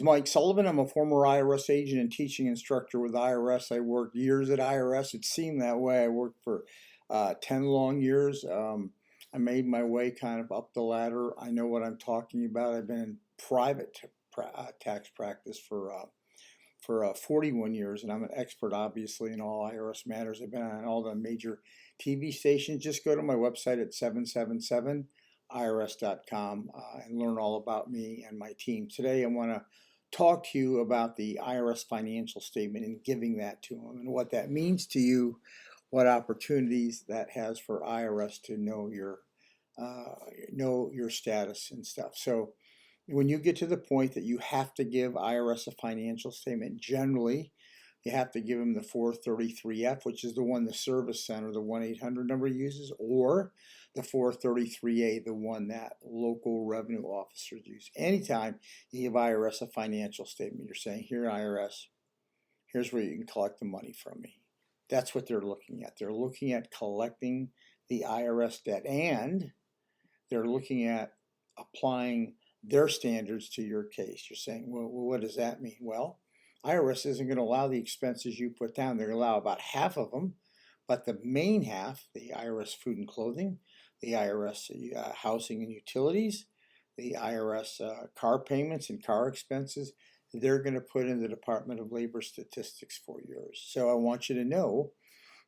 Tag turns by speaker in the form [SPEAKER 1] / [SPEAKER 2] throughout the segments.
[SPEAKER 1] Mike Sullivan. I'm a former IRS agent and teaching instructor with IRS. I worked years at IRS. It seemed that way. I worked for 10 long years. I made my way kind of up the ladder. I know what I'm talking about. I've been in private tax practice for 41 years, and I'm an expert, obviously, in all IRS matters. I've been on all the major TV stations. Just go to my website at 777irs.com and learn all about me and my team. Today, I want to talk to you about the IRS financial statement and giving that to them and what that means to you, what opportunities that has for IRS to know your status and stuff. So when you get to the point that you have to give IRS a financial statement, generally you have to give them the 433F, which is the one the service center, the 1-800 number uses, or the 433A, the one that local revenue officers use. Anytime you give IRS a financial statement, you're saying, here, IRS, here's where you can collect the money from me. That's what they're looking at. They're looking at collecting the IRS debt, and they're looking at applying their standards to your case. You're saying, well, what does that mean? Well, IRS isn't going to allow the expenses you put down. They're going to allow about half of them, but the main half, the IRS food and clothing, the IRS housing and utilities, the IRS car payments and car expenses, they're going to put in the Department of Labor statistics for yours. So I want you to know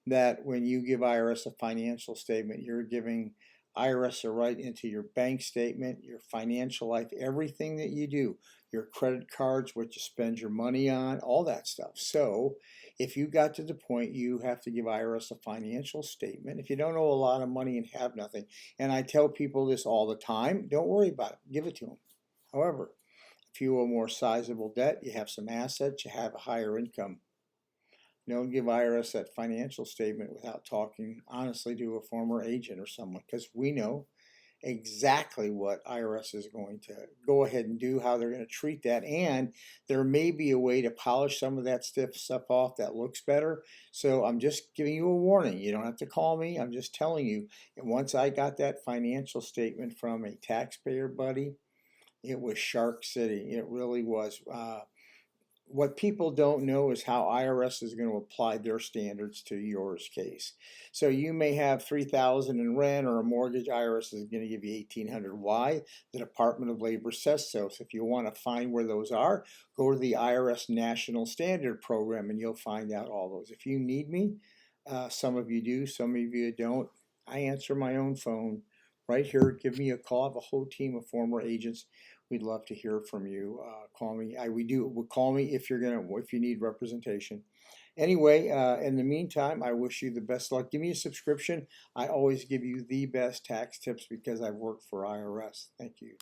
[SPEAKER 1] that when you give IRS a financial statement, you're giving IRS a right into your bank statement, your financial life, everything that you do, your credit cards, what you spend your money on, all that stuff. So if you got to the point you have to give IRS a financial statement, if you don't owe a lot of money and have nothing, and I tell people this all the time, don't worry about it, give it to them. However, if you owe more sizable debt, you have some assets, you have a higher income, don't give IRS that financial statement without talking honestly to a former agent or someone, because we know exactly what IRS is going to go ahead and do, how they're going to treat that, and there may be a way to polish some of that stiff stuff off that looks better. So I'm just giving you a warning. You don't have to call me. I'm just telling you. And once I got that financial statement from a taxpayer buddy, it was Shark City. It really was. What people don't know is how IRS is going to apply their standards to yours case. So you may have $3,000 in rent or a mortgage. IRS is going to give you $1,800. Why? The Department of Labor says so. So if you want to find where those are, go to the IRS National Standard Program and you'll find out all those. If you need me, some of you do, some of you don't. I answer my own phone right here. Give me a call. I have a whole team of former agents. We'd love to hear from you. Call me. Call me if you need representation. Anyway, in the meantime, I wish you the best luck. Give me a subscription. I always give you the best tax tips because I've worked for IRS. Thank you.